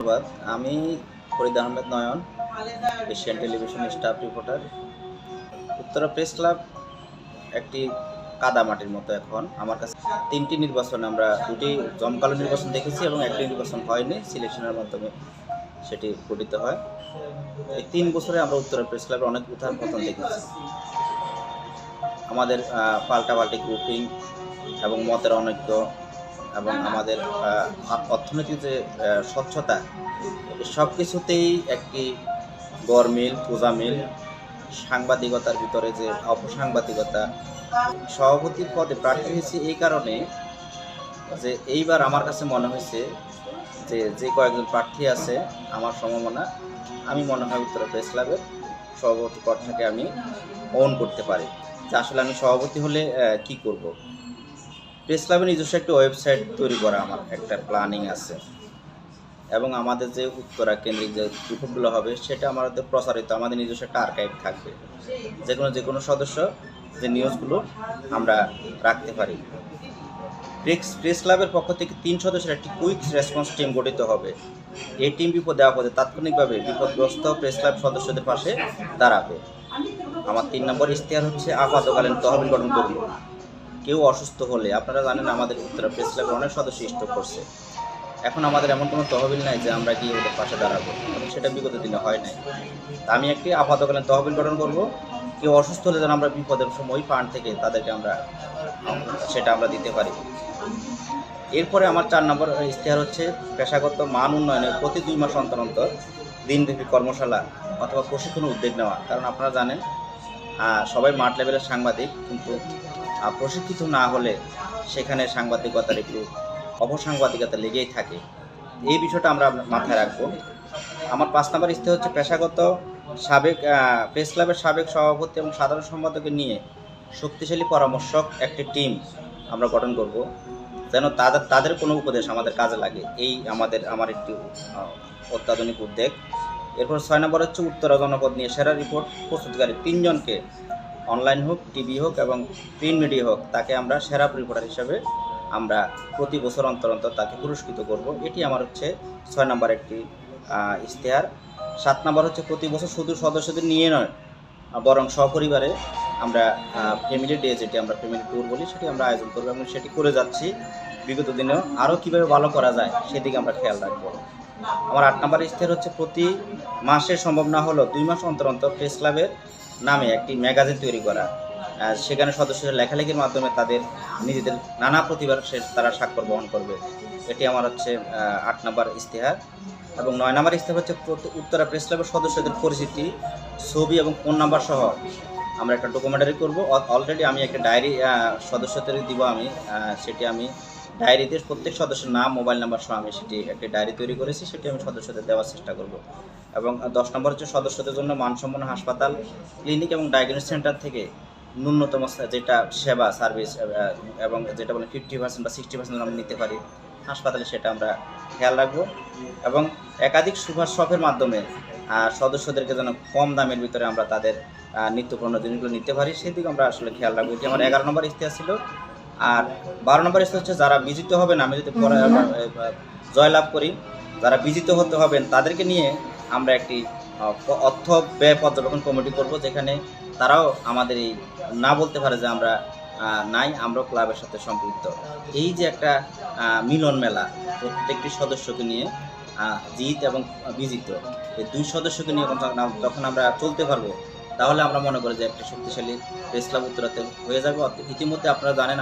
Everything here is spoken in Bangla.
ধন্যবাদ। আমি Farid Ahmed Nayan, Asian television staff reporter. Uttara press club একটি কাদামাটির মতো। এখন আমার কাছে ৩টি নির্বাচন, আমরা ২টি জমকালো নির্বাচন দেখেছি এবং একটি নির্বাচন হয়নি, সিলেকশনের মাধ্যমে সেটি গঠিত হয়। এই ৩ বছরে আমরা উত্তরা প্রেস ক্লাবের অনেক উত্থান পতন দেখেছি। আমাদের পাল্টাপাল্টি গ্রুপিং এবং মতের অনৈক্য এবং আমাদের অর্থনৈতিক যে স্বচ্ছতা, সব কিছুতেই একটি গরমিল, পূজামিল, সাংবাদিকতার ভিতরে যে অপসাংবাদিকতা। সভাপতি পদে প্রার্থী হয়েছি এই কারণে যে এইবার আমার কাছে মনে হয়েছে যে কয়েকজন প্রার্থী আছে আমার সমমনা, আমি মনে হয় উত্তরা প্রেস ক্লাবের সভাপতি পদটাকে আমি ওন করতে পারি। যে আসলে আমি সভাপতি হলে কি করব। প্রেস ক্লাবের নিজস্ব একটা ওয়েবসাইট তৈরি করা আমার একটা প্ল্যানিং আছে এবং আমাদের যে উত্তরা কেন্দ্রিক যে রিপোর্টগুলো হবে সেটা আমাদের প্রচারিত, আমাদের নিজস্ব একটা আর্কাইভ থাকবে, যে কোনো সদস্য যে নিউজগুলো আমরা রাখতে পারি। প্রেস ক্লাবের পক্ষ থেকে ৩ সদস্যের একটি কুইক রেসপন্স টিম গঠিত হবে। এই টিম বিপদে আপদে তাৎক্ষণিকভাবে বিপদগ্রস্ত প্রেস ক্লাব সদস্যদের পাশে দাঁড়াবে। আমার ৩ নম্বর ইশতেহার হচ্ছে আপাতকালীন তহবিল গঠন করব। কেউ অসুস্থ হলে, আপনারা জানেন আমাদের উত্তরা প্রেস ক্লাবের অনেক সদস্য স্ট্রোক করছে, এখন আমাদের এমন কোনো তহবিল নাই যে আমরা গিয়ে ওদের পাশে দাঁড়াবো, এবং সেটা বিগত দিনে হয় নাই। তা আমি একটি আপাতকালীন তহবিল গঠন করব। কেউ অসুস্থ হলে যেন আমরা বিপদের সময় ওই ফান্ড থেকে তাদেরকে সেটা আমরা দিতে পারি। এরপরে আমার ৪ নম্বর ইশতেহার হচ্ছে পেশাগত মান উন্নয়নের প্রতি ২ মাস অন্তর অন্তর দিনব্যাপী কর্মশালা অথবা প্রশিক্ষণের উদ্যোগ নেওয়া। কারণ আপনারা জানেন সবাই মাঠ লেভেলের সাংবাদিক, কিন্তু প্রশিক্ষিত না হলে সেখানে সাংবাদিকতার একটু অপসাংবাদিকতা লেগেই থাকে। এই বিষয়টা আমরা মাথায় রাখবো। আমার ৫ নম্বর ইশতেহার হচ্ছে পেশাগত প্রেস ক্লাবের সাবেক সভাপতি এবং সাধারণ সম্পাদককে নিয়ে শক্তিশালী পরামর্শক একটি টিম আমরা গঠন করব, যেন তাদের কোনো উপদেশ আমাদের কাজে লাগে। এই আমার একটি অত্যাধুনিক উদ্যোগ। এরপর ৬ নম্বর হচ্ছে উত্তরা জনপদ নিয়ে সেরা রিপোর্ট প্রস্তুতকারী ৩ জনকে, অনলাইন হোক, টিভি হোক এবং প্রিন্ট মিডিয়া হোক, তাকে আমরা সেরা রিপোর্টার হিসাবে আমরা প্রতি বছর অন্তর অন্তর তাকে পুরস্কৃত করব। এটি আমার হচ্ছে ৬ নম্বর একটি ইশতেহার। ৭ নম্বর হচ্ছে প্রতি বছর শুধু সদস্যদের নিয়ে নয়, বরং সপরিবারে আমরা ফ্যামিলি ডে, যেটি আমরা ফ্যামিলি ট্যুর বলি, সেটি আমরা আয়োজন করবো এবং সেটি করে যাচ্ছি। বিগত দিনেও আরও কীভাবে ভালো করা যায় সেদিকে আমরা খেয়াল রাখবো। আমার ৮ নম্বর ইশতেহার হচ্ছে প্রতি মাসে, সম্ভব না হলেও ২ মাস অন্তর অন্তর প্রেস ক্লাবের নামে একটি ম্যাগাজিন তৈরি করা। সেখানে সদস্যরা লেখালেখির মাধ্যমে তাদের নিজেদের নানা প্রতিভার তারা স্বাক্ষর বহন করবে। এটি আমার হচ্ছে ৮ নম্বর ইশতেহার। এবং ৯ নম্বর ইশতেহার হচ্ছে উত্তরা প্রেস ক্লাবের সদস্যদের পরিচিতি, ছবি এবং ফোন নাম্বার সহ আমরা একটা ডকুমেন্টারি করব। অলরেডি আমি একটা ডায়েরি সদস্যদের দিব, সেটি আমি ডায়েরিতে প্রত্যেক সদস্যের নাম, মোবাইল নাম্বার সহ আমি সেটি একটি ডায়েরি তৈরি করেছি, সেটি আমি সদস্যদের দেওয়ার চেষ্টা করব। এবং ১০ নম্বর হচ্ছে সদস্যদের জন্য মানসম্পন্ন হাসপাতাল, ক্লিনিক এবং ডায়াগনস্টিক সেন্টার থেকে ন্যূনতম যেটা সেবা সার্ভিস এবং যেটা বলে 50% বা 60% আমরা নিতে পারি হাসপাতালে, সেটা আমরা খেয়াল রাখবো। এবং একাধিক সুপার শপের মাধ্যমে সদস্যদেরকে যেন কম দামের ভিতরে আমরা তাদের নিত্যপণ্য জিনিসগুলো নিতে পারি, সেদিকে আমরা আসলে খেয়াল রাখবো। এটি আমার ১১ নম্বর ইশতেহার ছিল। আর ১২ নম্বর ইশতেহার হচ্ছে যারা বিজিত হবেন, আমি যদি জয়লাভ করি, যারা বিজিত হতে হবেন তাদেরকে নিয়ে আমরা একটি অর্থ ব্যয় পর্যবেক্ষণ কমিটি করব, যেখানে তারাও আমাদের এই না বলতে পারে যে আমরা আমরাও ক্লাবের সাথে সম্পৃক্ত। এই যে একটা মিলন মেলা, প্রত্যেকটি সদস্যকে নিয়ে, জিত এবং বিজিত এই ২ সদস্যকে নিয়ে যখন আমরা চলতে পারবো, তাহলে আমরা মনে করি যে একটা শক্তিশালী প্রেস ক্লাব উত্তরাতে হয়ে যাবে। ইতিমধ্যে আপনারা জানেন